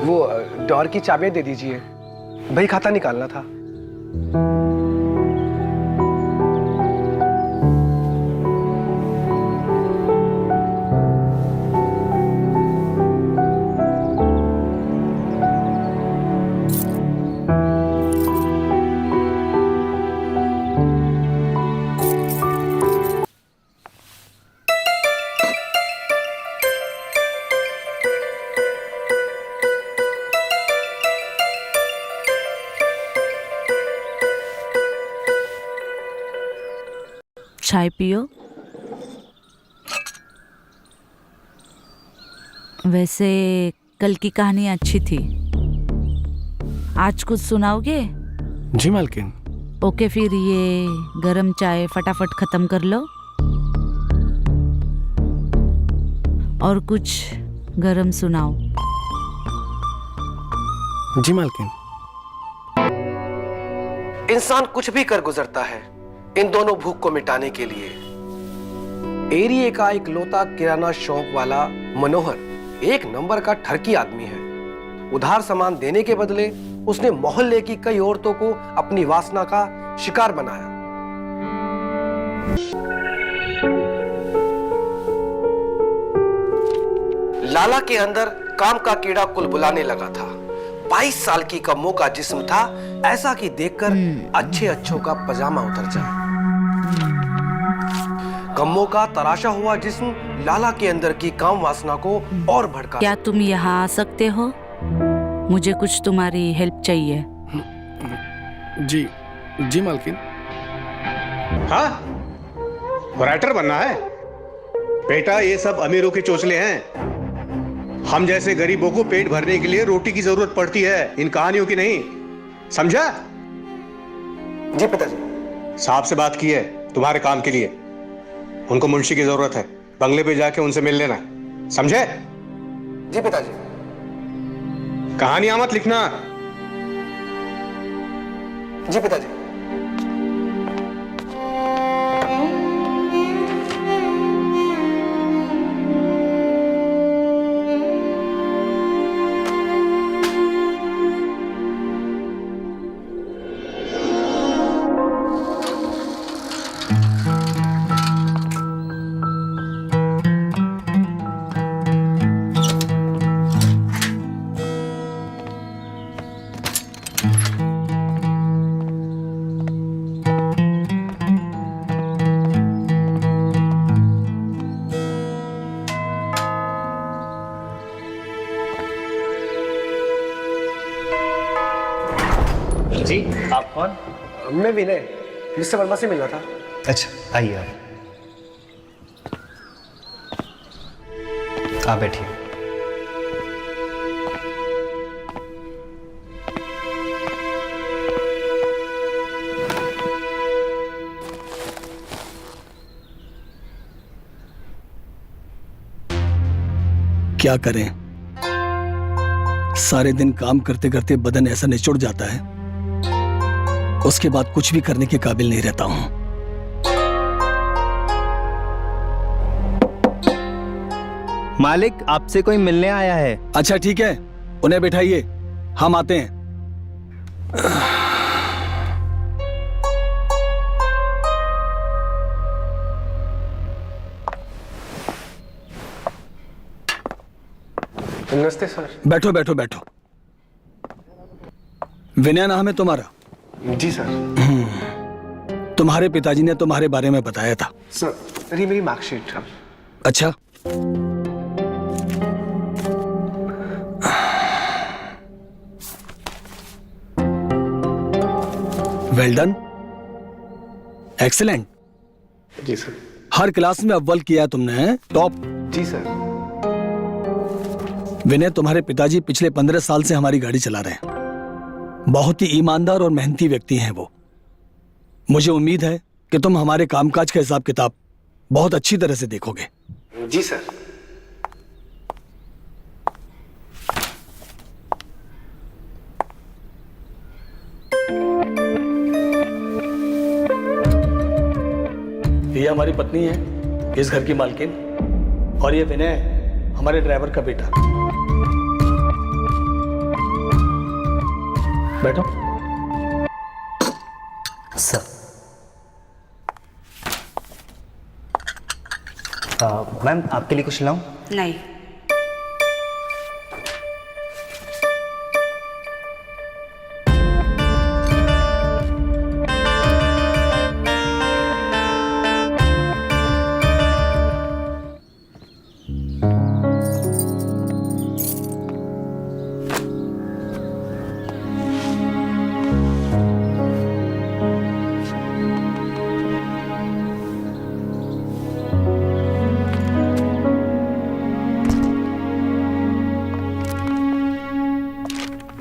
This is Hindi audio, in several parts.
वो डोर की चाबियां दे दीजिए, भाई खाता निकालना था। चाय पियो। वैसे कल की कहानी अच्छी थी, आज कुछ सुनाओगे? जी मालकिन। ओके, फिर ये गरम चाय फटाफट खत्म कर लो और कुछ गरम सुनाओ। जी मालकिन। इंसान कुछ भी कर गुजरता है इन दोनों भूख को मिटाने के लिए। एरिया का एक लौता किराना शॉप वाला मनोहर एक नंबर का ठरकी आदमी है। उधार सामान देने के बदले उसने मोहल्ले की कई औरतों को अपनी वासना का शिकार बनाया। लाला के अंदर काम का कीड़ा कुलबुलाने लगा था। 22 साल की कम्मों का जिस्म था, ऐसा कि देखकर अच्छे अच्छों का पजामा उतर जाए। कम्मों का तराशा हुआ जिस्म लाला के अंदर की काम वासना को और भड़का। क्या तुम यहाँ आ सकते हो? मुझे कुछ तुम्हारी हेल्प चाहिए। जी जी मालकिन। हाँ, राइटर बनना है बेटा, ये सब अमीरों के चोचले हैं। हम जैसे गरीबों को पेट भरने के लिए रोटी की जरूरत पड़ती है, इन कहानियों की नहीं, समझा? जी पिताजी। साहब से बात की है तुम्हारे काम के लिए, उनको मुंशी की जरूरत है, बंगले पे जाके उनसे मिल लेना, समझे? जी पिताजी। कहानियां मत लिखना। जी पिताजी। जी, आप कौन? मैं विनय, मिस्टर वर्मा से मिलना था। अच्छा, आइए आप बैठिए। क्या करें, सारे दिन काम करते करते बदन ऐसा निचुड़ जाता है, उसके बाद कुछ भी करने के काबिल नहीं रहता हूं। मालिक, आपसे कोई मिलने आया है। अच्छा ठीक है, उन्हें बैठाइए, हम आते हैं। नमस्ते सर। बैठो बैठो बैठो। विनय नाम है तुम्हारा? जी सर। तुम्हारे पिताजी ने तुम्हारे बारे में बताया था। सर ये मेरी मार्कशीट है। अच्छा, वेल डन, एक्सीलेंट। जी सर। हर क्लास में अव्वल किया है तुमने, टॉप। जी सर। विनय, तुम्हारे पिताजी पिछले 15 साल से हमारी गाड़ी चला रहे हैं। बहुत ही ईमानदार और मेहनती व्यक्ति हैं वो। मुझे उम्मीद है कि तुम हमारे कामकाज का हिसाब किताब बहुत अच्छी तरह से देखोगे। जी सर। ये हमारी पत्नी है, इस घर की मालकिन, और ये विनय हमारे ड्राइवर का बेटा। बैठो। सर मैम आपके लिए कुछ लाऊं? नहीं।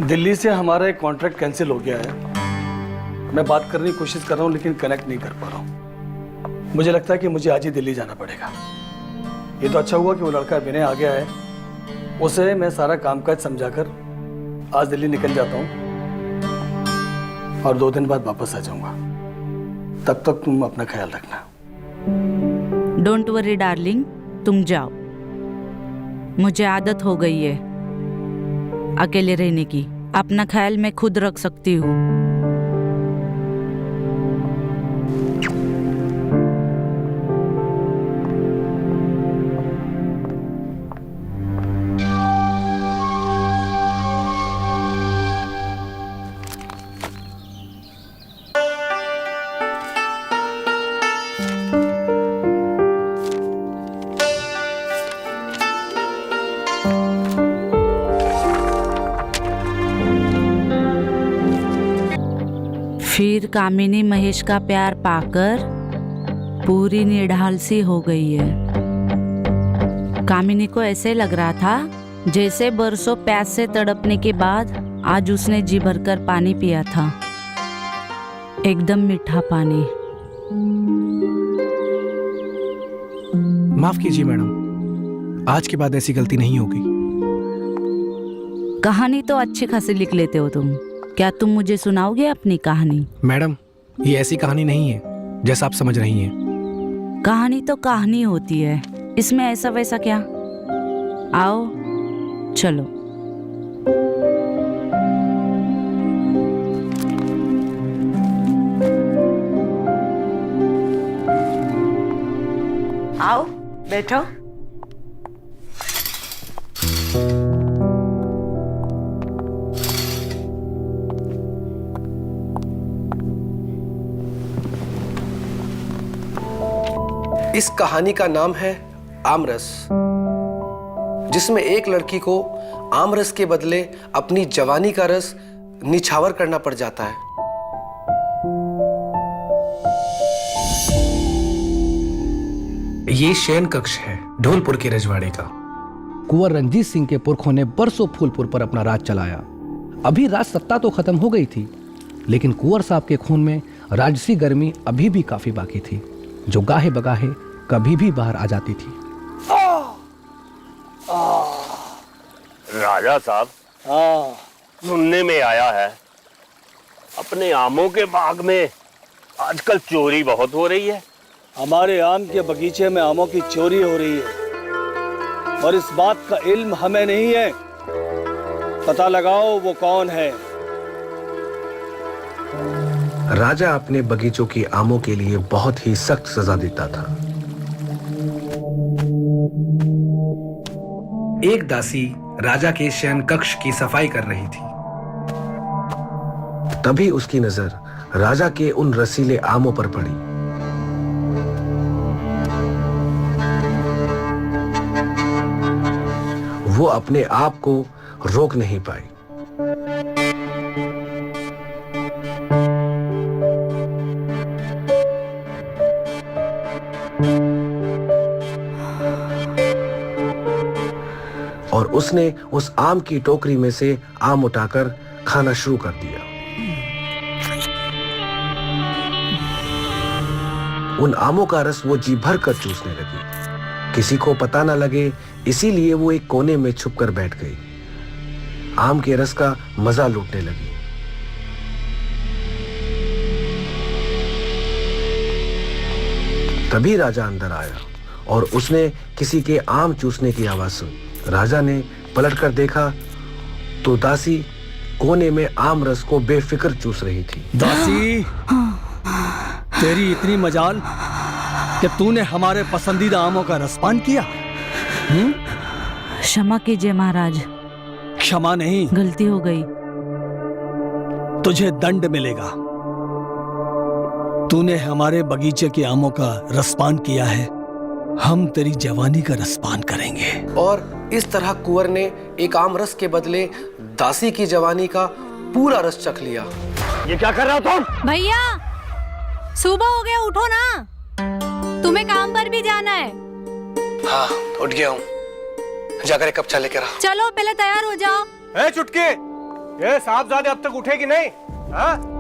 दिल्ली से हमारा एक कॉन्ट्रैक्ट कैंसिल हो गया है। मैं बात करने की कोशिश कर रहा हूँ लेकिन कनेक्ट नहीं कर पा रहा हूँ। मुझे लगता है कि मुझे आज ही दिल्ली जाना पड़ेगा। ये तो अच्छा हुआ कि वो लड़का विनय आ गया है, उसे मैं सारा कामकाज समझाकर आज दिल्ली निकल जाता हूँ और 2 दिन बाद वापस आ जाऊंगा। तब तक तुम अपना ख्याल रखना। डोंट वरी डार्लिंग, तुम जाओ। मुझे आदत हो गई है अकेले रहने की। अपना ख्याल मैं खुद रख सकती हूँ। फिर कामिनी महेश का प्यार पाकर पूरी निढाल सी हो गई है। कामिनी को ऐसे लग रहा था जैसे बरसों प्यास से तड़पने के बाद आज उसने जी भरकर पानी पिया था, एकदम मीठा पानी। माफ कीजिए मैडम, आज के बाद ऐसी गलती नहीं होगी। कहानी तो अच्छी खासी लिख लेते हो तुम। क्या तुम मुझे सुनाओगे अपनी कहानी? मैडम, ये ऐसी कहानी नहीं है जैसा आप समझ रही हैं। कहानी तो कहानी होती है, इसमें ऐसा वैसा क्या। आओ चलो। आओ बैठो। इस कहानी का नाम है आमरस, जिसमें एक लड़की को आमरस के बदले अपनी जवानी का रस निछावर करना पड़ जाता है। ये शयन कक्ष है ढोलपुर के रजवाड़े का। कुंवर रंजीत सिंह के पुरखों ने बरसों फूलपुर पर अपना राज चलाया। अभी राज सत्ता तो खत्म हो गई थी, लेकिन कुंवर साहब के खून में राजसी गर्मी अभी भी काफी बाकी थी, जो गाहे बगाहे कभी भी बाहर आ जाती थी। राजा साहब, सुनने में आया है अपने आमों के बाग में आजकल चोरी बहुत हो रही है। हमारे आम के बगीचे में आमों की चोरी हो रही है और इस बात का इल्म हमें नहीं है। पता लगाओ वो कौन है। राजा अपने बगीचों की आमों के लिए बहुत ही सख्त सजा देता था। एक दासी राजा के शयन कक्ष की सफाई कर रही थी। तभी उसकी नजर राजा के उन रसीले आमों पर पड़ी। वो अपने आप को रोक नहीं पाई। और उसने उस आम की टोकरी में से आम उठाकर खाना शुरू कर दिया। उन आमों का रस वो जी भर कर चूसने लगी। किसी को पता न लगे, इसीलिए वो एक कोने में छुपकर बैठ गई। आम के रस का मजा लूटने लगी। तभी राजा अंदर आया और उसने किसी के आम चूसने की आवाज सुनी। राजा ने पलटकर देखा तो दासी कोने में आम रस को बेफिक्र चूस रही थी। दासी, तेरी इतनी मजाल कि तूने हमारे पसंदीदा आमों का रसपान किया। क्षमा कीजिए महाराज, क्षमा नहीं, गलती हो गई। तुझे दंड मिलेगा। तूने हमारे बगीचे के आमों का रसपान किया है, हम तेरी जवानी का रसपान करेंगे। और इस तरह कुंवर ने एक आम रस के बदले दासी की जवानी का पूरा रस चख लिया। ये क्या कर रहा हो तुम? भैया सुबह हो गया, उठो ना, तुम्हें काम पर भी जाना है। हाँ, उठ गया हूँ, जाकर एक कप चाय लेकर आ। चलो पहले तैयार हो जाओ। ए चुटकी, ये साहबजादे अब तक उठेगी नहीं? हाँ?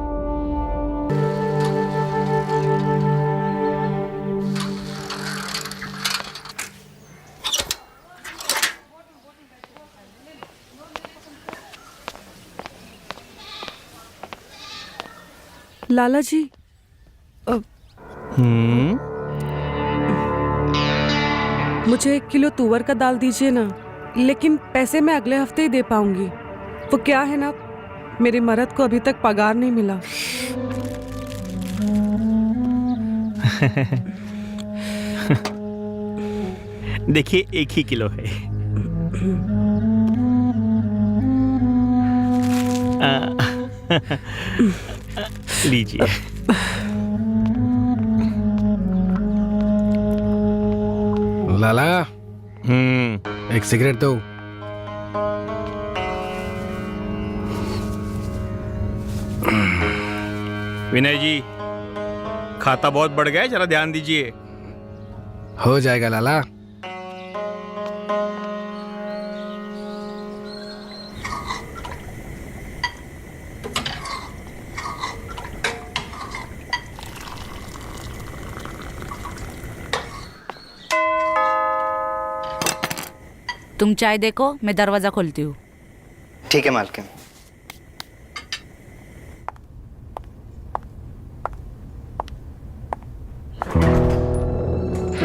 लाला जी, मुझे 1 किलो तुअर का दाल दीजिए ना, लेकिन पैसे मैं अगले हफ्ते ही दे पाऊंगी। वो क्या है ना, मेरे मर्द को अभी तक पगार नहीं मिला। देखिए 1 ही किलो है। लीजिए। लाला, एक सिगरेट दो। विनय जी, खाता बहुत बढ़ गया है, जरा ध्यान दीजिए। हो जाएगा लाला। तुम चाय देखो, मैं दरवाजा खोलती हूँ। ठीक है मालकिन।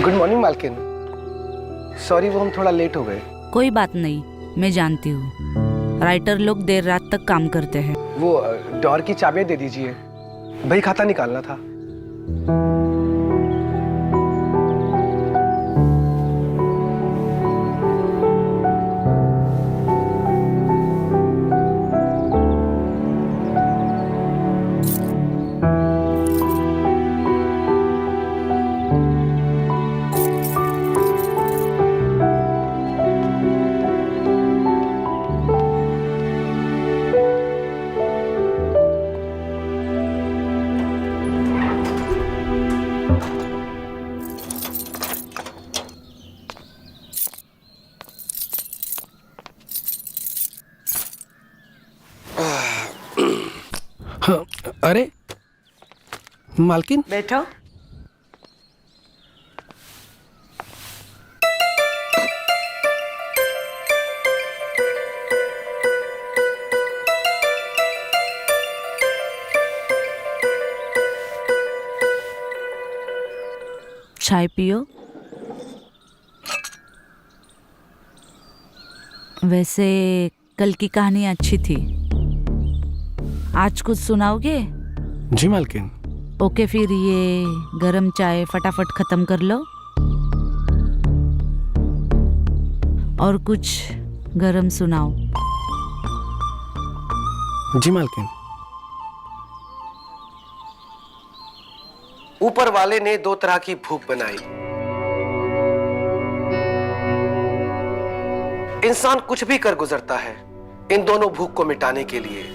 गुड मॉर्निंग मालकिन, सॉरी वो हम थोड़ा लेट हो गए। कोई बात नहीं, मैं जानती हूँ राइटर लोग देर रात तक काम करते हैं। वो डोर की चाबियां दे दीजिए, भाई खाता निकालना था। अरे मालकिन, बैठो। चाय पियो। वैसे कल की कहानी अच्छी थी, आज कुछ सुनाओगे? जी मालकिन। ओके, फिर ये गरम चाय फटाफट खत्म कर लो और कुछ गरम सुनाओ। जी मालकिन। ऊपर वाले ने 2 तरह की भूख बनाई। इंसान कुछ भी कर गुजरता है इन दोनों भूख को मिटाने के लिए।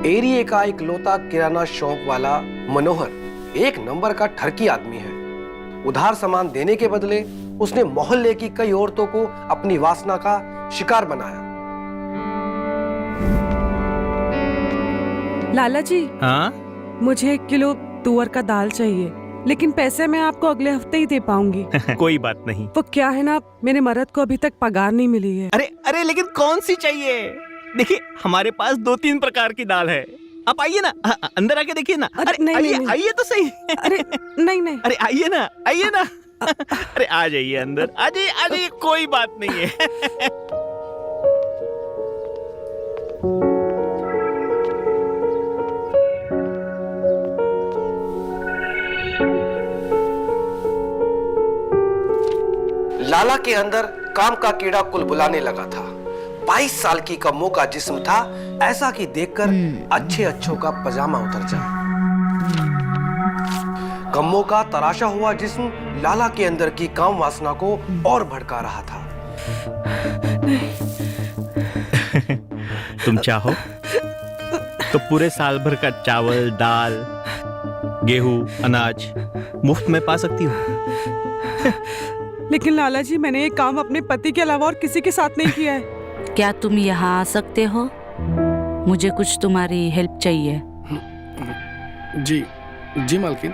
एरिया का एक लौता किराना शॉप वाला मनोहर एक नंबर का ठरकी आदमी है। उधार सामान देने के बदले उसने मोहल्ले की कई औरतों को अपनी वासना का शिकार बनाया। लाला जी, हाँ? मुझे 1 किलो तुअर का दाल चाहिए, लेकिन पैसे मैं आपको अगले हफ्ते ही दे पाऊंगी। कोई बात नहीं। वो क्या है ना, मेरे मर्द को अभी तक पगार नहीं मिली है। अरे अरे, लेकिन कौन सी चाहिए? देखिए हमारे पास 2-3 प्रकार की दाल है, आप आइए ना, अंदर आके देखिए ना। अरे अरे नहीं, आइए, नहीं। आइए तो सही। अरे नहीं नहीं। अरे आइए ना, आइए ना। अरे आ जाइए अंदर, आ जाइए, आ जाइए, कोई बात नहीं है। लाला के अंदर काम का कीड़ा कुलबुलाने लगा था। 22 साल की कम्मो का जिस्म था, ऐसा कि देखकर अच्छे अच्छों का पजामा उतर जाए। कम्मो का तराशा हुआ जिस्म लाला के अंदर की काम वासना को और भड़का रहा था। तुम चाहो तो पूरे साल भर का चावल, दाल, गेहूं, अनाज मुफ्त में पा सकती हो। लेकिन लाला जी, मैंने ये काम अपने पति के अलावा और किसी के साथ नहीं किया है। क्या तुम यहाँ आ सकते हो? मुझे कुछ तुम्हारी हेल्प चाहिए। जी जी मालकिन।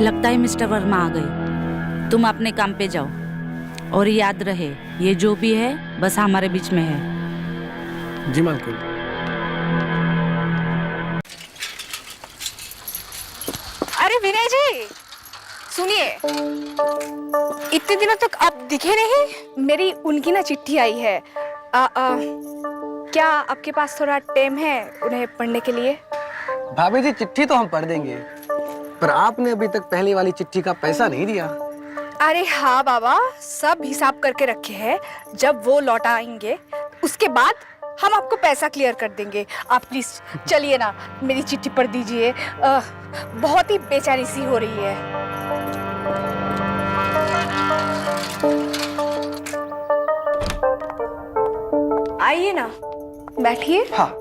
लगता है मिस्टर वर्मा आ गए। तुम अपने काम पे जाओ और याद रहे, ये जो भी है बस हमारे बीच में है। जी मालकिन। अरे विनय जी, सुनिए, इतने दिनों तक आप दिखे नहीं। मेरी उनकी ना चिट्ठी आई है। क्या आपके पास थोड़ा टाइम है उन्हें पढ़ने के लिए? भाभी जी, चिट्ठी तो हम पढ़ देंगे, पर आपने अभी तक पहले वाली चिट्ठी का पैसा नहीं दिया। अरे हाँ बाबा, सब हिसाब करके रखे हैं। जब वो लौट आएंगे उसके बाद हम आपको पैसा क्लियर कर देंगे। आप प्लीज चलिए ना, मेरी चिट्ठी पढ़ दीजिए। बहुत ही बेचैनी सी हो रही है। आइए ना, बैठिए। हाँ,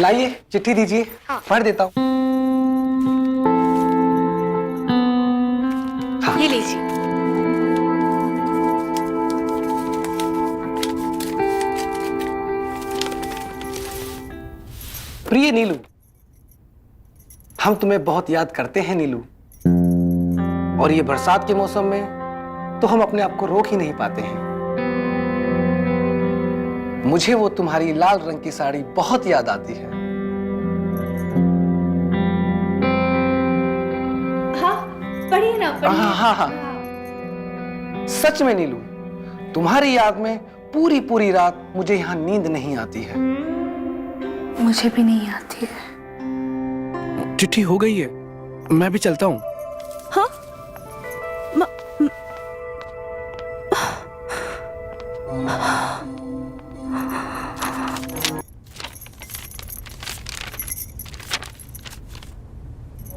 लाइए चिट्ठी दीजिए। हाँ। पढ़ देता हूँ। हाँ। ये लीजिए। प्रिय नीलू, हम तुम्हें बहुत याद करते हैं नीलू, और ये बरसात के मौसम में तो हम अपने आप को रोक ही नहीं पाते हैं। मुझे वो तुम्हारी लाल रंग की साड़ी बहुत याद आती है। हाँ, पढ़िए ना, पढ़िए। हाँ। सच में नीलू, तुम्हारी याद में पूरी पूरी रात मुझे यहाँ नींद नहीं आती है। मुझे भी नहीं आती है। चिट्ठी हो गई है, मैं भी चलता हूँ। हाँ?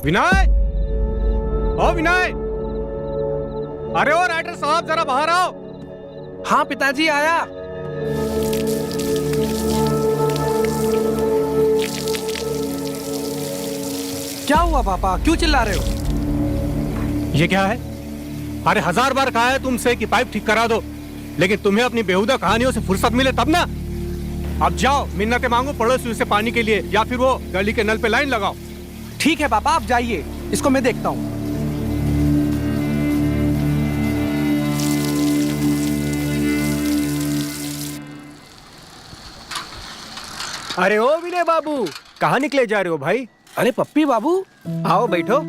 विनय, ओ विनय, अरे ओ राइटर साहब, जरा बाहर आओ। हाँ पिताजी, आया। क्या हुआ पापा, क्यों चिल्ला रहे हो? ये क्या है? अरे 1000 बार कहा है तुमसे कि पाइप ठीक करा दो, लेकिन तुम्हें अपनी बेहुदा कहानियों से फुर्सत मिले तब ना। अब जाओ, मिन्नतें मांगो पड़ोसियों से पानी के लिए, या फिर वो गली के नल पे लाइन लगाओ। ठीक है पापा, आप जाइए, इसको मैं देखता हूँ। अरे ओ विनय बाबू, कहाँ निकले जा रहे हो भाई? अरे पप्पी बाबू, आओ बैठो।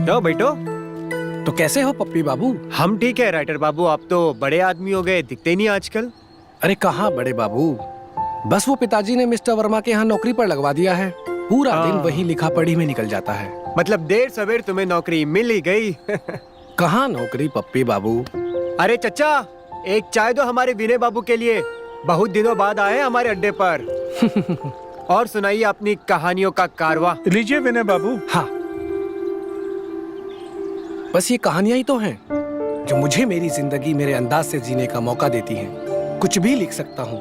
जाओ बैठो। तो कैसे हो पप्पी बाबू? हम ठीक है राइटर बाबू, आप तो बड़े आदमी हो गए, दिखते नहीं आजकल। अरे कहाँ बड़े बाबू, बस वो पिताजी ने मिस्टर वर्मा के यहाँ नौकरी पर लगवा दिया है। पूरा दिन वही लिखा पढ़ी में निकल जाता है। मतलब देर सवेर तुम्हें नौकरी मिल ही गई। कहाँ नौकरी पप्पी बाबू? अरे चचा, एक चाय दो हमारे विनय बाबू के लिए, बहुत दिनों बाद आए हमारे अड्डे पर। और सुनाइए अपनी कहानियों का कारवा। लीजिए विनय बाबू। हाँ, बस ये कहानियां ही तो हैं जो मुझे मेरी जिंदगी मेरे अंदाज से जीने का मौका देती हैं। कुछ भी लिख सकता हूँ,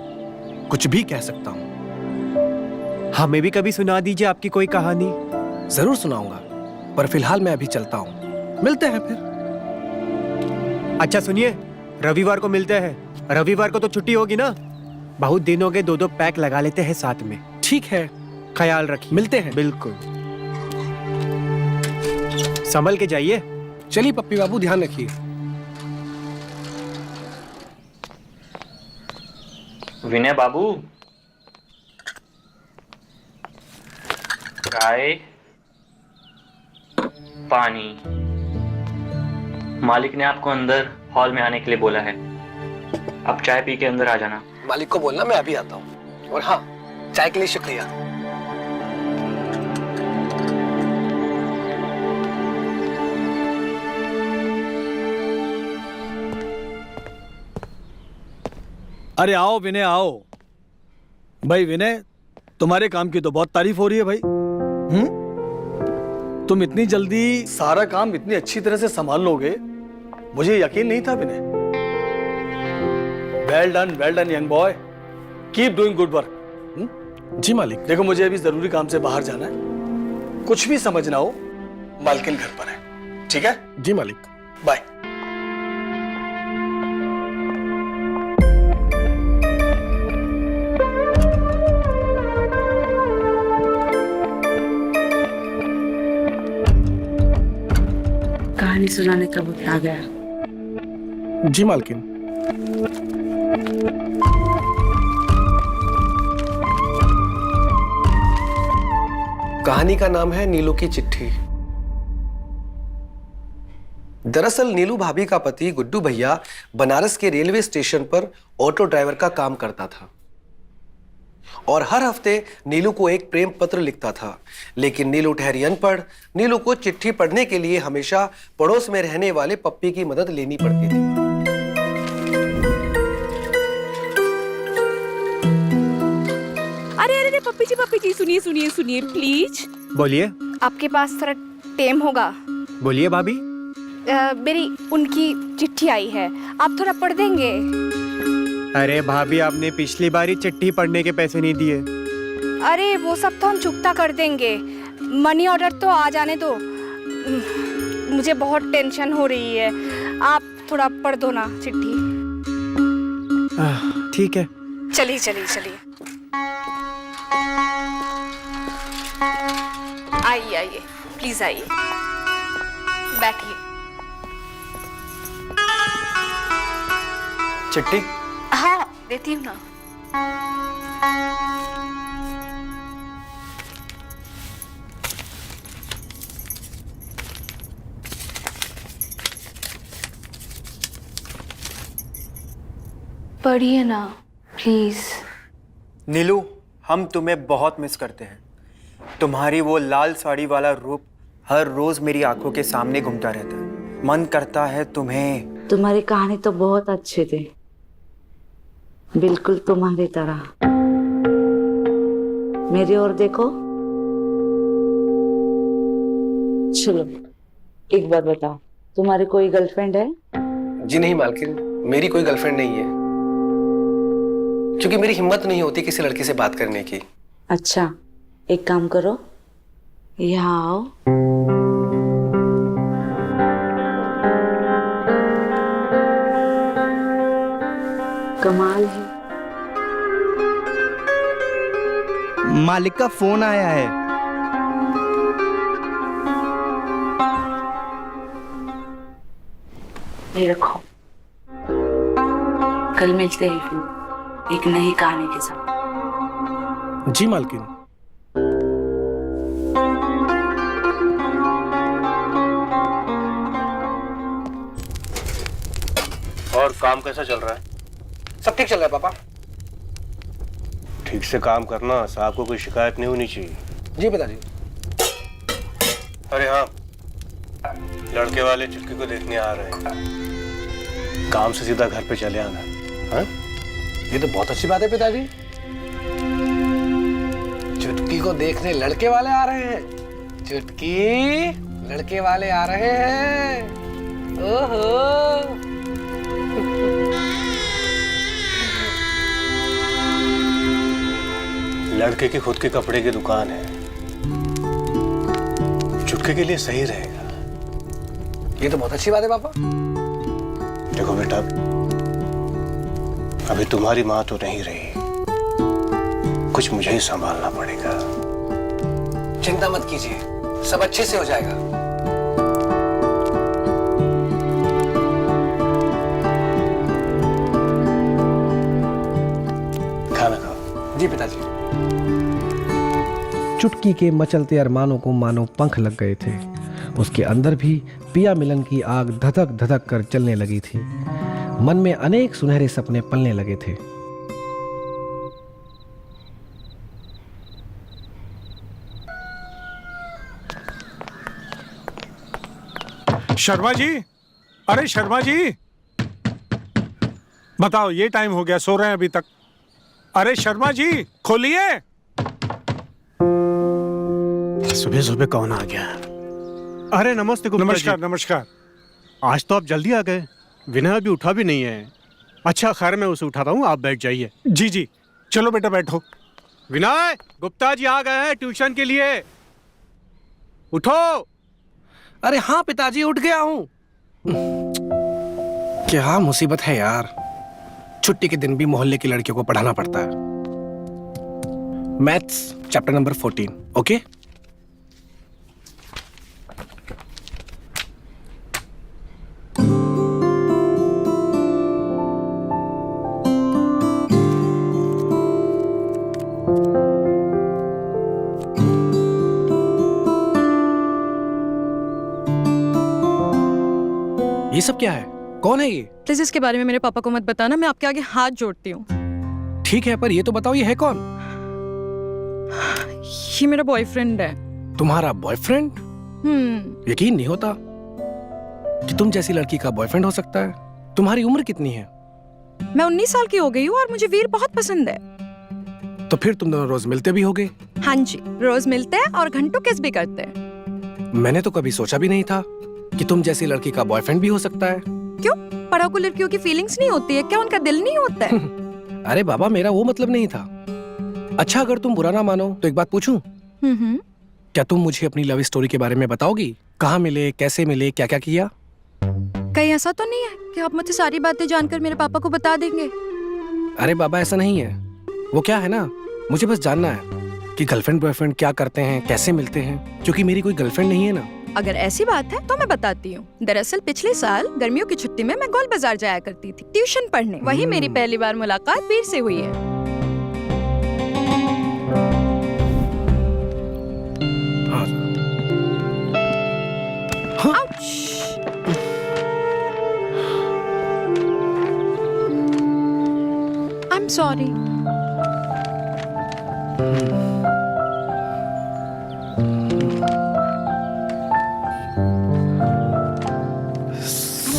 कुछ भी कह सकता हूँ। हमें भी कभी सुना दीजिए आपकी कोई कहानी। जरूर सुनाऊंगा, पर फिलहाल मैं अभी चलता हूँ। मिलते हैं फिर। अच्छा सुनिए, रविवार को मिलते हैं। रविवार को तो छुट्टी होगी ना? बहुत दिन हो गए, 2-2 पैक लगा लेते हैं साथ में। ठीक है, ख्याल रखिए। मिलते हैं। बिल्कुल, संभल के जाइए। चलिए पप्पी बाबू, ध्यान रखिए। विनय बाबू, चाय, पानी। मालिक ने आपको अंदर हॉल में आने के लिए बोला है। आप चाय पी के अंदर आ जाना। मालिक को बोलना मैं अभी आता हूँ। और हाँ, चाय के लिए शुक्रिया। अरे आओ विनय आओ। भाई विनय, तुम्हारे काम की तो बहुत तारीफ हो रही है भाई। तुम इतनी जल्दी सारा काम इतनी अच्छी तरह से संभाल लोगे, मुझे यकीन नहीं था Vinay. Well done young boy, keep doing good work. जी मालिक। देखो मुझे अभी जरूरी काम से बाहर जाना है, कुछ भी समझ ना हो, मालकिन घर पर है, ठीक है? जी मालिक। बाय। कहानी सुनाने का वक्त आ गया। जी मालकिन। कहानी का नाम है नीलू की चिट्ठी। दरअसल नीलू भाभी का पति गुड्डू भैया बनारस के रेलवे स्टेशन पर ऑटो ड्राइवर का काम करता था और हर हफ्ते नीलू को एक प्रेम पत्र लिखता था। लेकिन नीलू ठहरी अनपढ़, नीलू को चिट्ठी पढ़ने के लिए हमेशा पड़ोस में रहने वाले पप्पी की मदद लेनी पड़ती थी। अरे पप्पी जी सुनिए प्लीज। बोलिए। आपके पास थोड़ा टाइम होगा? बोलिए भाभी। मेरी उनकी चिट्ठी आई है, आप थोड़ा पढ़ देंगे? अरे भाभी, आपने पिछली बार ही चिट्ठी पढ़ने के पैसे नहीं दिए। अरे वो सब तो हम चुकता कर देंगे, मनी ऑर्डर तो आ जाने दो। मुझे बहुत टेंशन हो रही है, आप थोड़ा पढ़ दो ना चिट्ठी। ठीक है। चलिए आइए प्लीज आइए, बैठिए। चिट्ठी? हाँ देती हूँ ना। पढ़िए ना प्लीज। नीलू, हम तुम्हें बहुत मिस करते हैं। तुम्हारी वो लाल साड़ी वाला रूप हर रोज मेरी आंखों के सामने घूमता रहता है। मन करता है तुम्हें। तुम्हारी कहानी तो बहुत अच्छी थी, बिल्कुल तुम्हारी तरह। मेरी ओर देखो। चलो एक बात बताओ, तुम्हारी कोई गर्लफ्रेंड है? जी नहीं मालकिन, मेरी कोई गर्लफ्रेंड नहीं है, क्योंकि मेरी हिम्मत नहीं होती किसी लड़की से बात करने की। अच्छा एक काम करो, यहाँ आओ। कमाल है। मालिक का फोन आया है। ये रखो, कल मिलते हैं फिर एक नई कहानी के साथ। जी मालकिन। और काम कैसा चल रहा है? सब ठीक चल रहा है पापा। ठीक से काम करना, साहब को कोई शिकायत नहीं होनी चाहिए। जी पिताजी। अरे हाँ, लड़के वाले चुटकी को देखने आ रहे हैं, काम से सीधा घर पे चले आना। हाँ? ये तो बहुत अच्छी बात है पिताजी। चुटकी को देखने लड़के वाले आ रहे हैं। चुटकी, लड़के वाले आ रहे हैं। ओहो। लड़के की खुद के कपड़े की दुकान है, चुटकी के लिए सही रहेगा। ये तो बहुत अच्छी बात है पापा। देखो बेटा, अभी तुम्हारी माँ तो नहीं रही, कुछ मुझे ही संभालना पड़ेगा। चिंता मत कीजिए, सब अच्छे से हो जाएगा। खाना खाओ। जी पिताजी। चुटकी के मचलते अरमानों को मानो पंख लग गए थे। उसके अंदर भी पिया मिलन की आग धधक धधक कर चलने लगी थी। मन में अनेक सुनहरे सपने पलने लगे थे। शर्मा जी, अरे शर्मा जी, बताओ ये टाइम हो गया, सो रहे हैं अभी तक। अरे शर्मा जी खोलिए। सुबह सुबह कौन आ गया? अरे नमस्ते गुप्ता जी। नमस्कार नमस्कार। आज तो आप जल्दी आ गए, विनय अभी उठा भी नहीं है। अच्छा खैर मैं उसे उठाता हूँ, आप बैठ जाइए। जी जी, चलो बेटा बैठो। विनय, गुप्ता जी आ गए हैं ट्यूशन के लिए, उठो। अरे हाँ पिताजी, उठ गया हूं। क्या मुसीबत है यार, छुट्टी के दिन भी मोहल्ले की लड़कियों को पढ़ाना पड़ता है। Maths chapter number 14, okay? ये सब क्या है? कौन है ये? प्लीज इसके बारे में मेरे पापा को मत बताना, मैं आपके आगे हाथ जोड़ती हूँ। ठीक है, पर ये तो बताओ ये है कौन? ये मेरा बॉयफ्रेंड है। तुम्हारा बॉयफ्रेंड? यकीन नहीं होता कि तुम जैसी लड़की का बॉयफ्रेंड हो सकता है। तुम्हारी उम्र कितनी है? मैं 19 साल की हो गई हूँ और मुझे वीर बहुत पसंद है। तो फिर तुम दोनों रोज मिलते भी होगे? हाँ जी, रोज मिलते हैं और घंटों किस भी करते हैं। मैंने तो कभी सोचा भी नहीं था कि तुम जैसी लड़की का बॉयफ्रेंड भी हो सकता है। क्यों? पढ़ाकू लड़कियों की फीलिंग्स नहीं होती है क्या? उनका दिल नहीं होता है? अरे बाबा, मेरा वो मतलब नहीं था। अच्छा अगर तुम बुरा ना मानो तो एक बात पूछूं? क्या तुम मुझे अपनी लव स्टोरी के बारे में बताओगी? कहाँ मिले, कैसे मिले, क्या क्या किया? कहीं ऐसा तो नहीं है कि आप मुझे सारी बातें जानकर मेरे पापा को बता देंगे? अरे बाबा ऐसा नहीं है। वो क्या है ना, मुझे बस जानना है कि गर्लफ्रेंड बॉयफ्रेंड क्या करते हैं, कैसे मिलते हैं, क्योंकि मेरी कोई गर्लफ्रेंड नहीं है ना। अगर ऐसी बात है तो मैं बताती हूँ। दरअसल पिछले साल गर्मियों की छुट्टी में मैं गोल बाजार जाया करती थी ट्यूशन पढ़ने। वही मेरी पहली बार मुलाकात वीर से हुई है। I'm sorry.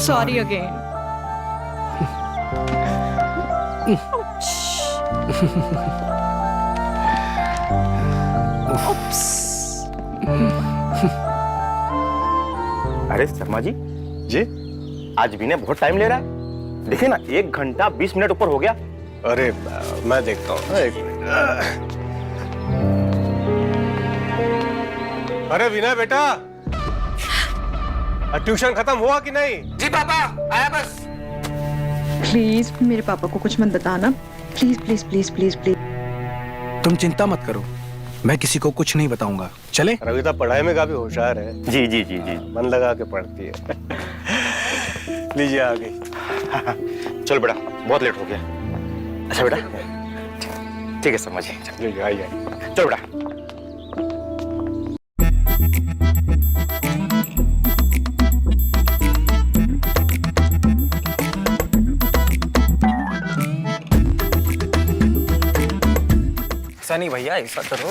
Sorry again. Oops. अरे शर्मा जी, आज विनय बहुत टाइम ले रहा है। देखिए ना, 1 घंटा 20 मिनट ऊपर हो गया। अरे मैं देखता हूँ, एक मिनट। अरे विनय बेटा, ट्यूशन खत्म हुआ कि नहीं? जी पापा, आया बस। प्लीज मेरे पापा को कुछ मत बताना। Please please please please please. तुम चिंता मत करो, मैं किसी को कुछ नहीं बताऊंगा। चले? रविता पढ़ाई में काफी होशियार है। जी जी जी जी, मन लगा के पढ़ती है। लीजिए आ गई। चलो बेटा, बहुत लेट हो गया। अच्छा बेटा, ठीक है शर्मा जी, आइए। चलो बेटा। ऐसा नहीं भैया, ऐसा करो।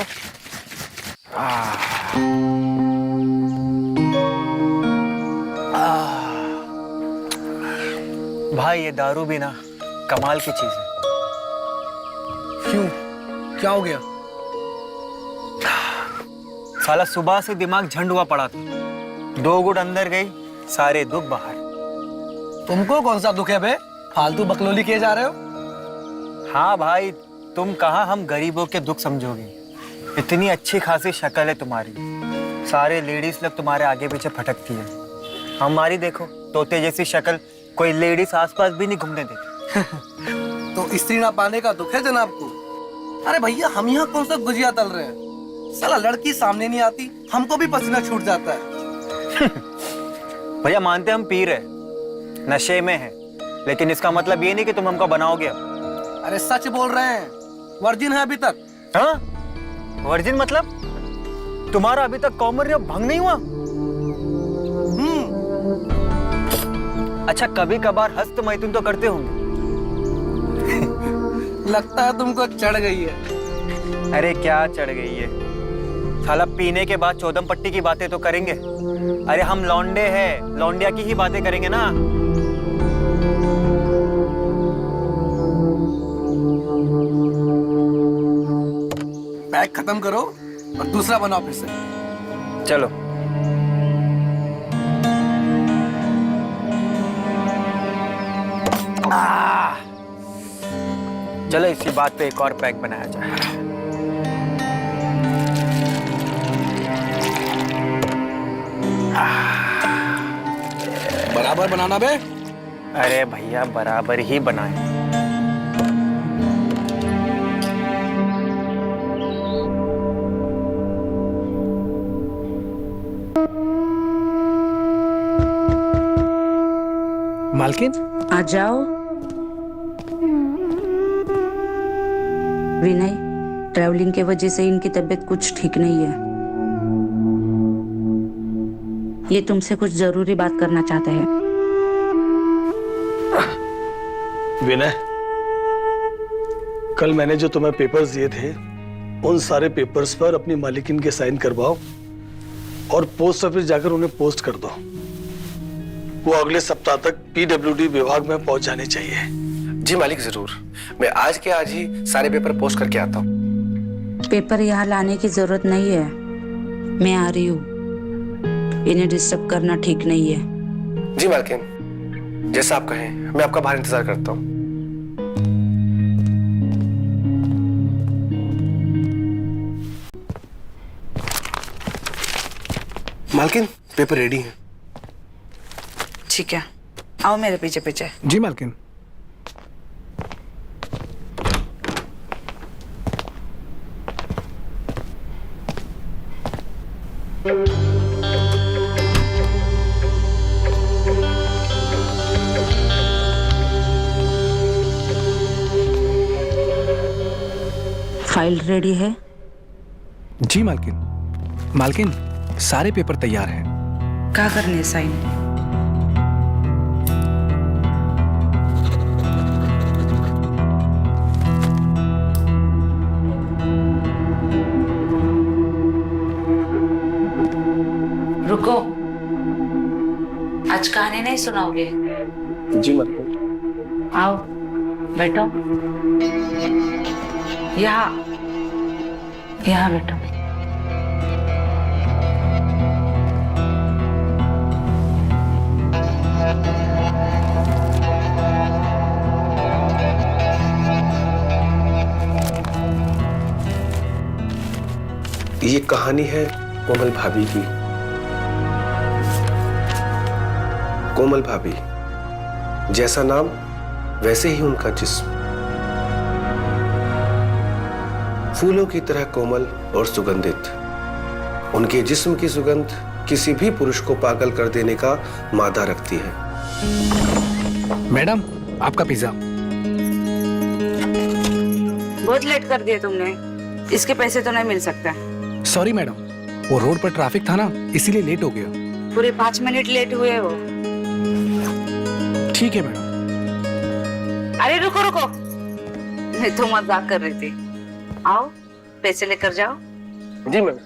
भाई ये दारू भी ना कमाल की चीज है। क्यों, क्या हो गया? साला सुबह से दिमाग झंड हुआ पड़ा था। 2 गुट अंदर गई, सारे दुख बाहर। तुमको कौन सा दुख है बे? फालतू बकलोली किए जा रहे हो। हाँ भाई, तुम कहाँ हम गरीबों के दुख समझोगे। इतनी अच्छी खासी शक्ल है तुम्हारी, सारे लेडीज लोग तुम्हारे आगे पीछे फटकती है। हमारी देखो, तोते जैसी शक्ल कोई लेडीज आसपास भी नहीं घूमने देती। तो स्त्री ना पाने का दुख है जनाब को? अरे भैया, हम यहाँ कौन सा गुजिया तल रहे हैं? साला लड़की सामने नहीं आती, हमको भी पसीना छूट जाता है। भैया मानते हम पी रहे, नशे में है, लेकिन इसका मतलब ये नहीं कि तुम हमको बनाओगे। अरे सच बोल रहे हैं, वर्जिन है अभी तक। हाँ? वर्जिन मतलब तुम्हारा अभी तक कॉमन भंग नहीं हुआ? अच्छा कभी कभार हस्त मैथुन तो करते होंगे। लगता है तुमको चढ़ गई है। अरे क्या चढ़ गई है, साला पीने के बाद चौदम पट्टी की बातें तो करेंगे। अरे हम लौंडे हैं, लौंडिया की ही बातें करेंगे ना। पैक खत्म करो और दूसरा बनाओ फिर से। चलो चलो इसी बात पे एक और पैक बनाया जाए। बराबर बनाना बे। अरे भैया बराबर ही बनाए। मालकिन आ जाओ। विनय, ट्रैवलिंग के वजह से इनकी तबीयत कुछ ठीक नहीं है। ये तुमसे कुछ जरूरी बात करना चाहते हैं। विनय, कल मैंने जो तुम्हें पेपर्स दिए थे उन सारे पेपर्स पर अपनी मालिकिन के साइन करवाओ और पोस्ट ऑफिस जाकर उन्हें पोस्ट कर दो। वो अगले सप्ताह तक पीडब्ल्यूडी विभाग में पहुंच जाने चाहिए। जी मालिक, जरूर। मैं आज के आज ही सारे पेपर पोस्ट करके आता हूँ। पेपर यहाँ लाने की जरूरत नहीं है, मैं आ रही हूँ। इन्हें डिस्टर्ब करना ठीक नहीं है। जी मालकिन, जैसा आप कहें, मैं आपका बाहर इंतजार करता हूँ। मालकिन, पेपर रेडी है। ठीक है, आओ मेरे पीछे पीछे। जी मालकिन। फाइल रेडी है? जी मालकिन। मालकिन, सारे पेपर तैयार हैं। क्या करने साइन? रुको, आज कहानी नहीं सुनाओगे? जी मालकिन। आओ बैठो। यहाँ बैठो। ये कहानी है कोमल भाभी की। कोमल भाभी, जैसा नाम वैसे ही उनका जिस्म। फूलों की तरह कोमल और सुगंधित। उनके जिस्म की सुगंध किसी भी पुरुष को पागल कर देने का मादा रखती है। मैडम, आपका पिज्जा। बहुत लेट कर दिया तुमने, इसके पैसे तो नहीं मिल सकता। सॉरी मैडम, वो रोड पर ट्रैफिक था ना, इसीलिए लेट हो गया। पूरे 5 मिनट लेट हुए हो। ठीक है मैडम। अरे रुको रुको, मैं तो मजाक कर रही थी। आओ पैसे लेकर जाओ। जी मैम।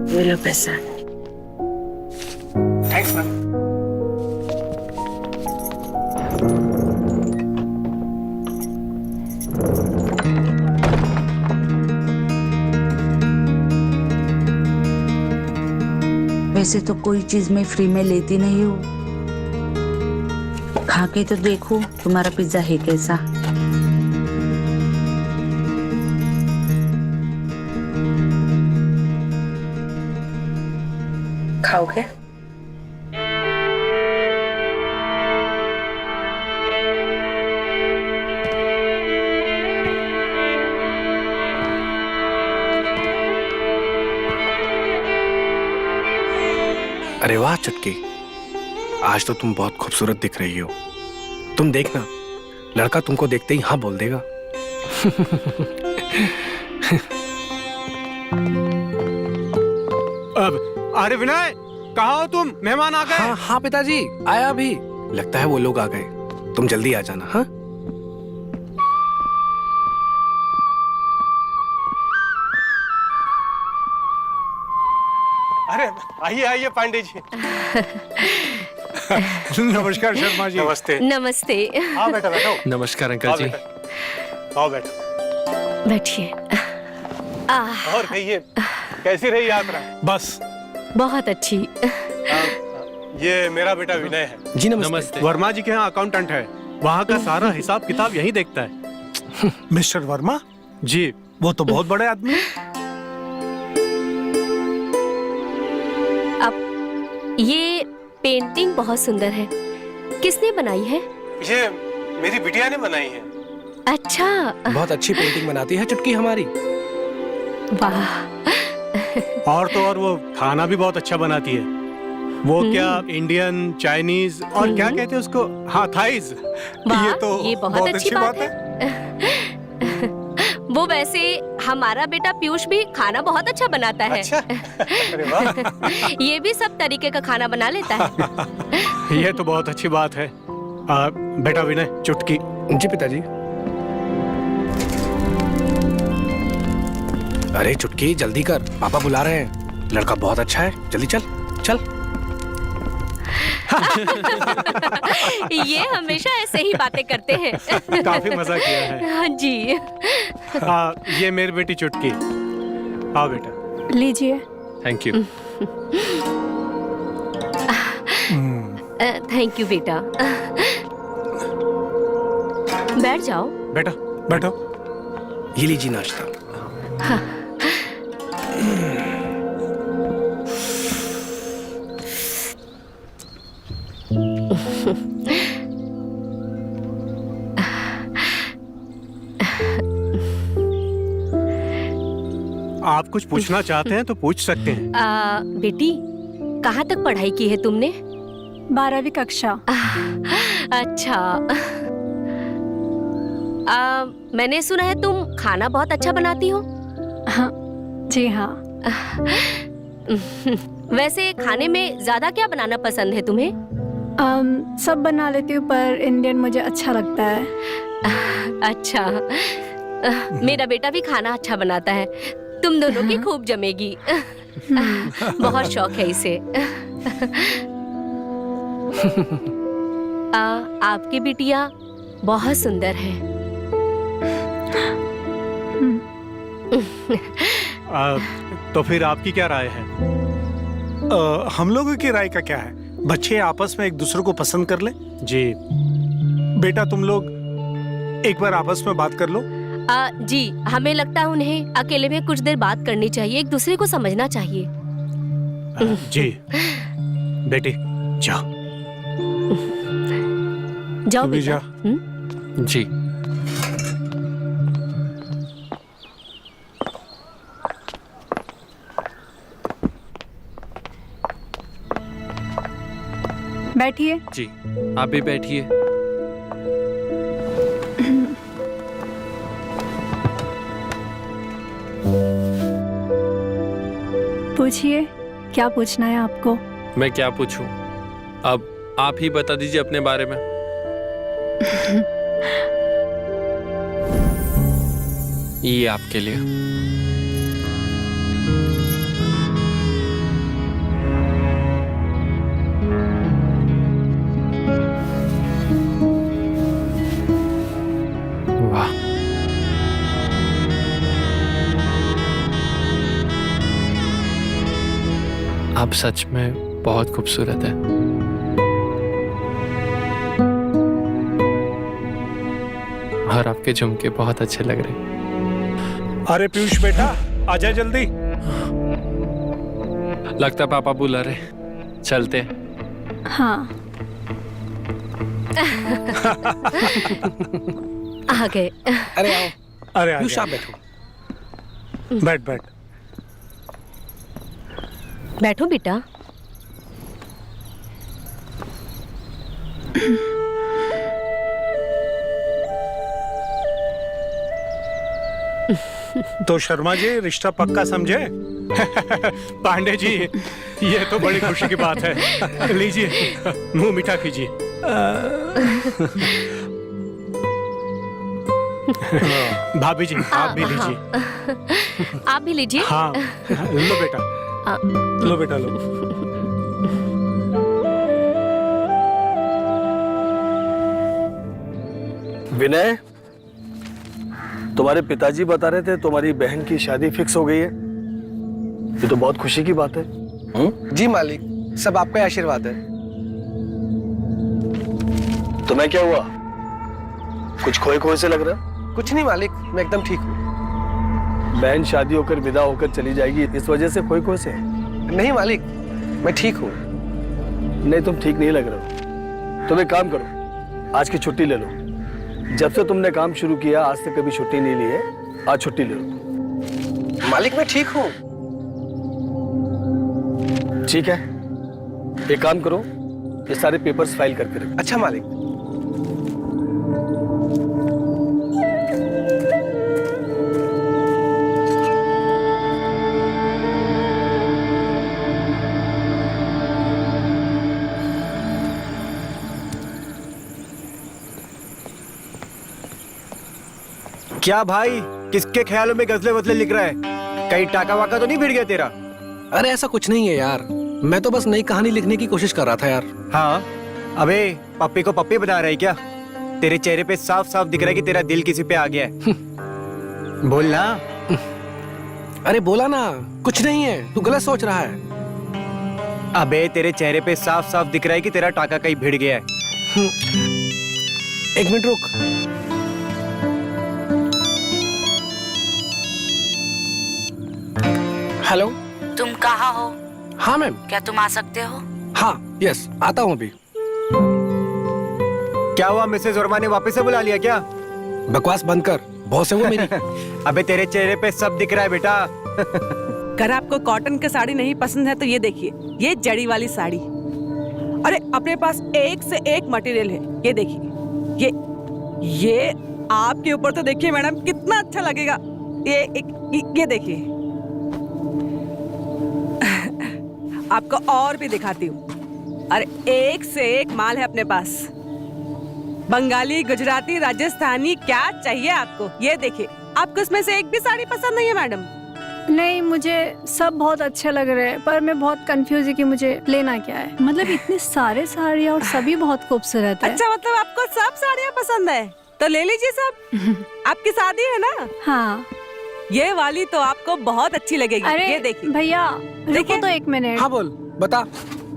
ये लो पैसा। Thanks ma'am. वैसे तो कोई चीज मैं फ्री में लेती नहीं हूँ। खा के तो देखो तुम्हारा पिज्जा है कैसा। खाओगे? अरे वाह चुटकी, आज तो तुम बहुत खूबसूरत दिख रही हो। तुम देखना, लड़का तुमको देखते ही हाँ बोल देगा। अब अरे विनय, कहाँ हो तुम? मेहमान आ गए। हाँ हाँ पिताजी, आया अभी। लगता है वो लोग आ गए। तुम जल्दी आ जाना। हाँ अरे आइए आइए पांडे जी। नमस्कार शर्मा जी। नमस्ते। नमस्ते। हाँ बेटा बैठो। नमस्कार अंकल आओ जी। बेटा, आओ बेटा। बैठिए। और कहिए, कैसी रही यात्रा? बस बहुत अच्छी। ये मेरा बेटा विनय है। जी नमस्ते। नमस्ते। वर्मा जी के यहाँ अकाउंटेंट है। वहाँ का सारा हिसाब किताब यही देखता है। मिस्टर वर्मा जी। वो तो बहुत बड़े आदमी हैं। अब ये पेंटिंग बहुत सुंदर है। किसने बनाई है? ये मेरी बिटिया ने बनाई है। अच्छा। बहुत अच्छी पेंटिंग बनाती है चुटकी हमारी। वाह। और तो और वो खाना भी बहुत अच्छा बनाती है। वो क्या इंडियन, चाइनीज और क्या कहते हैं उसको, हाँ थाईज। वाह, ये तो ये बहुत अच्छी बात है। वो वैसे हमारा बेटा पीयूष भी खाना बहुत अच्छा बनाता है। अच्छा? अरे वाह। ये भी सब तरीके का खाना बना लेता है। ये तो बहुत अच्छी बात है। बेटा विनय, चुटकी। जी पिताजी। अरे चुटकी जल्दी कर, पापा बुला रहे हैं। लड़का बहुत अच्छा है, जल्दी चल चल। ये हमेशा ऐसे ही बातें करते हैं। काफी मजा किया है। हाँ जी। ये मेरी बेटी चुटकी। आओ बेटा। लीजिए। Thank you. थैंक यू बेटा। बैठ जाओ। बेटा बैठो। ये लीजिए नाश्ता। आप कुछ पूछना चाहते हैं तो पूछ सकते हैं। बेटी, कहाँ तक पढ़ाई की है तुमने? 12वीं कक्षा। अच्छा। मैंने सुना है तुम खाना बहुत अच्छा बनाती हो। हाँ जी हाँ। वैसे खाने में ज्यादा क्या बनाना पसंद है तुम्हें? सब बना लेती हूँ, पर इंडियन मुझे अच्छा लगता है। अच्छा। मेरा बेटा भी खाना अच्छा बनाता है। तुम दोनों की खूब जमेगी। बहुत शौक है इसे। आपकी बिटिया बहुत सुंदर है। तो फिर आपकी क्या राय है? हम लोगों की राय का क्या है? बच्चे आपस में एक दूसरे को पसंद कर ले। जी। बेटा तुम लोग एक बार आपस में बात कर लो। जी, हमें लगता है उन्हें अकेले में कुछ देर बात करनी चाहिए, एक दूसरे को समझना चाहिए। जी बेटी जाओ। जाओ तू भी बेटा। जा। जी। बैठिए। जी, आप भी बैठिए। पूछिए, क्या पूछना है आपको? मैं क्या पूछूं? अब आप ही बता दीजिए अपने बारे में। ये आपके लिए। वाह, आप सच में बहुत खूबसूरत है। और आपके झुमके बहुत अच्छे लग रहे हैं। अरे पीयूष बेटा, आजा जल्दी। लगता है पापा बुला रहे, चलते हैं। हाँ। आ गए। अरे आओ। अरे पीयूष आजा। आप बैठो। बैठ बैठ। बैठो बेटा। तो शर्मा जी रिश्ता पक्का समझे? पांडे जी, ये तो बड़ी खुशी की बात है। लीजिए, मुंह मीठा कीजिए। भाभी जी, आप भी लीजिए। आप भी लीजिए। हाँ, लो बेटा, लो बेटा, लो। विनय, तुम्हारे पिताजी बता रहे थे तुम्हारी बहन की शादी फिक्स हो गई है। ये तो बहुत खुशी की बात है। जी मालिक, सब आपका आशीर्वाद है। तुम्हें क्या हुआ? कुछ खोए खोए से लग रहा? कुछ नहीं मालिक, मैं एकदम ठीक हूँ। बहन शादी होकर विदा होकर चली जाएगी, इस वजह से खोए खोए से? नहीं मालिक, मैं ठीक हूँ। नहीं, तुम ठीक नहीं लग रहे हो। तुम एक काम करो, आज की छुट्टी ले लो। जब से तुमने काम शुरू किया आज तक कभी छुट्टी नहीं ली है, आज छुट्टी ले लो। मालिक मैं ठीक हूँ। ठीक है, एक काम करो, ये सारे पेपर्स फाइल करके रखो। अच्छा मालिक। क्या भाई, किसके ख्यालों में गजले वजले लिख रहा है? कहीं टाका वाका तो नहीं भिड़ गया तेरा? अरे ऐसा कुछ नहीं है यार, मैं तो बस नई कहानी लिखने की कोशिश कर रहा था यार। हाँ, अबे पप्पी को पप्पी बना रहा है क्या? तेरे चेहरे पे साफ साफ दिख रहा है कि तेरा दिल किसी पे आ गया है। बोलना। अरे बोला ना, कुछ नहीं है, तू गलत सोच रहा है। अबे तेरे चेहरे पे साफ साफ दिख रहा है कि तेरा टाका कहीं भिड़ गया है। एक मिनट रुक। हेलो, तुम कहाँ हो? हाँ मैम। क्या तुम आ सकते हो? हाँ यस, आता हूँ अभी। क्या हुआ, मिसेज वर्मा ने वापस से बुला लिया क्या? बकवास बंद कर, बॉस है वो मेरी। अबे तेरे चेहरे पे सब दिख रहा है बेटा। अगर आपको कॉटन की साड़ी नहीं पसंद है तो ये देखिए, ये जड़ी वाली साड़ी। अरे अपने पास एक से एक मटेरियल है, ये देखिए। ये आपके ऊपर तो देखिए मैडम कितना अच्छा लगेगा। ये देखिए। आपको और भी दिखाती हूँ। अरे एक से एक माल है अपने पास। बंगाली, गुजराती, राजस्थानी, क्या चाहिए आपको? ये देखिए। आपको इसमें से एक भी साड़ी पसंद नहीं है मैडम? नहीं, मुझे सब बहुत अच्छे लग रहे हैं, पर मैं बहुत कंफ्यूज है कि मुझे लेना क्या है। मतलब इतने सारे साड़ियाँ और सभी बहुत खूबसूरत है। अच्छा, मतलब आपको सब साड़ियाँ पसंद है? तो ले लीजिए सब। आपकी शादी है ना? हाँ। ये वाली तो आपको बहुत अच्छी लगेगी। अरे ये देखिए भैया, रुको तो एक मिनट। हाँ बोल, बता।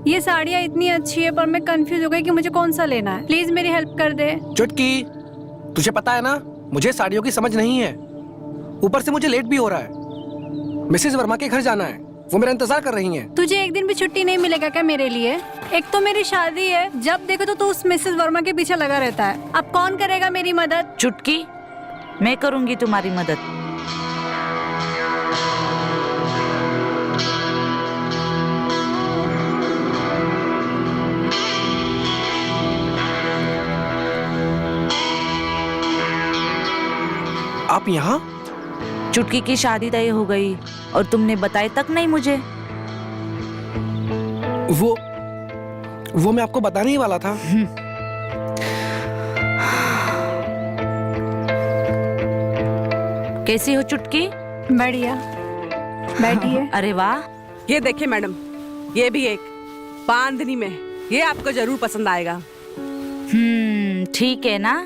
ये साड़ियाँ इतनी अच्छी है पर मैं कंफ्यूज हो गई कि मुझे कौन सा लेना है। प्लीज मेरी हेल्प कर दे। चुटकी, तुझे पता है ना, मुझे साड़ियों की समझ नहीं है। ऊपर से मुझे लेट भी हो रहा है। मिसेज वर्मा के घर जाना है, वो मेरा इंतजार कर रही हैं। तुझे एक दिन भी छुट्टी नहीं मिलेगा क्या मेरे लिए? एक तो मेरी शादी है, जब देखो तो तू उस मिसेज वर्मा के पीछे लगा रहता है। अब कौन करेगा मेरी मदद? चुटकी, मैं करूंगी तुम्हारी मदद। आप यहाँ? चुटकी की शादी तय हो गई और तुमने बताया तक नहीं मुझे। वो मैं आपको बताने ही वाला था। कैसी हो चुटकी? बढ़िया, बैठिए। अरे वाह। ये देखिए मैडम, ये भी एक बांधनी में, ये आपको जरूर पसंद आएगा। ठीक है ना?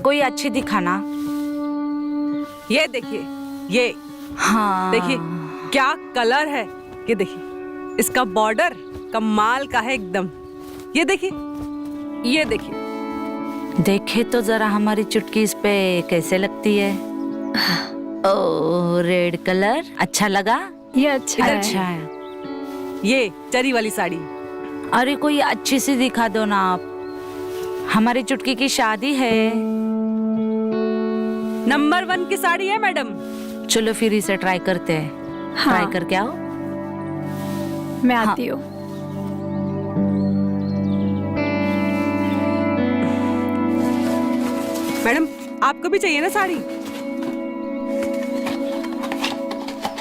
कोई अच्छी दिखाना। ये देखिए, ये हाँ, देखिए क्या कलर है। ये देखिए, इसका बॉर्डर कमाल का है एकदम। ये देखिए, ये देखिए। देखे तो जरा हमारी चुटकी इस पे कैसे लगती है। ओ, रेड कलर अच्छा लगा? ये अच्छा है। अच्छा है। ये चरी वाली साड़ी। अरे कोई अच्छी सी दिखा दो ना आप, हमारी चुटकी की शादी है। नंबर 1 की साड़ी है मैडम। चलो फिर इसे ट्राई करते हैं। हाँ। ट्राई करके आओ। मैं आती हूँ। मैडम आपको भी चाहिए ना साड़ी?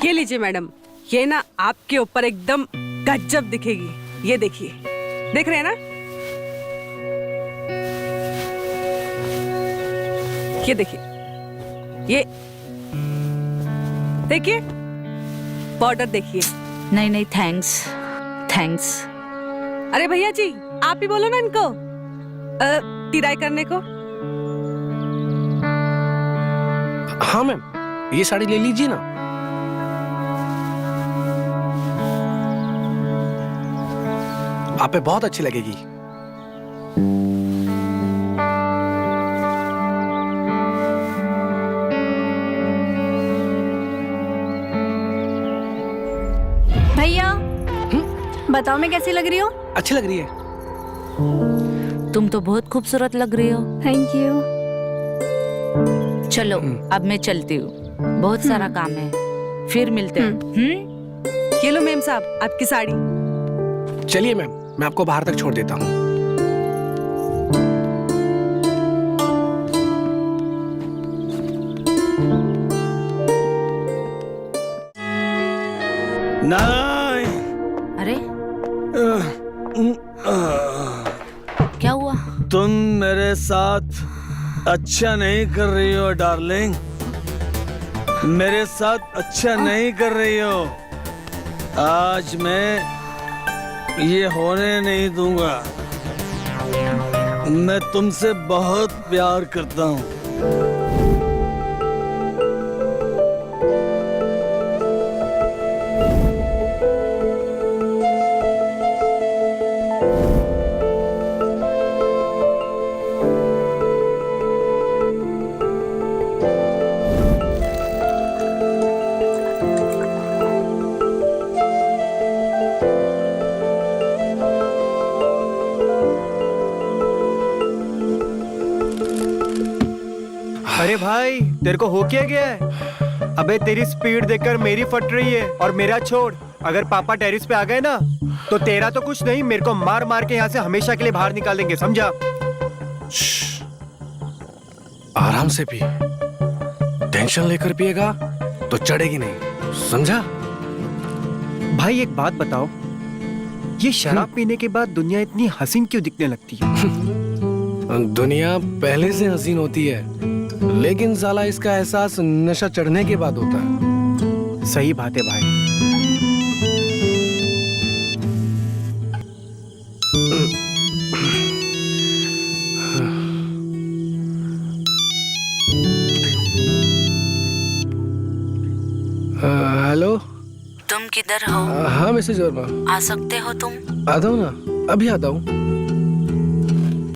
ये लीजिए मैडम, ये ना आपके ऊपर एकदम गजब दिखेगी। ये देखिए, देख रहे हैं ना? ये देखिए, ये देखिए, बॉर्डर देखिए। नहीं नहीं, थैंक्स थैंक्स। अरे भैया जी, आप ही बोलो ना इनको टिराई करने को। हाँ मैम, ये साड़ी ले लीजिए ना। आप पे बहुत अच्छी लगेगी। भैया बताओ मैं कैसी लग रही हूँ? अच्छी लग रही है। तुम तो बहुत खूबसूरत लग रही हो। Thank you. चलो अब मैं चलती हूँ, बहुत सारा काम है, फिर मिलते हैं। ये लो मेम साहब आपकी साड़ी। चलिए मैम, मैं आपको बाहर तक छोड़ देता हूँ। नहीं। अरे क्या हुआ? तुम मेरे साथ अच्छा नहीं कर रही हो डार्लिंग, मेरे साथ अच्छा नहीं कर रही हो। आज मैं ये होने नहीं दूंगा। मैं तुमसे बहुत प्यार करता हूँ। अरे भाई, तेरे को हो क्या गया है? अबे तेरी स्पीड देखकर मेरी फट रही है। और मेरा छोड़, अगर पापा टेरिस पे आ गए ना तो तेरा तो कुछ नहीं, मेरे को मार मार के यहाँ से हमेशा के लिए बाहर निकाल देंगे, समझा? आराम से पी, टेंशन लेकर पिएगा तो चढ़ेगी नहीं, समझा? भाई एक बात बताओ, ये शराब पीने के बाद दुनिया इतनी हसीन क्यों दिखने लगती है? दुनिया पहले से हसीन होती है, लेकिन साला इसका एहसास नशा चढ़ने के बाद होता है। सही बात है भाई। हेलो, तुम किधर हो? हाँ मिसेज वर्मा। आ सकते हो तुम? आता हूँ ना, अभी आता हूँ।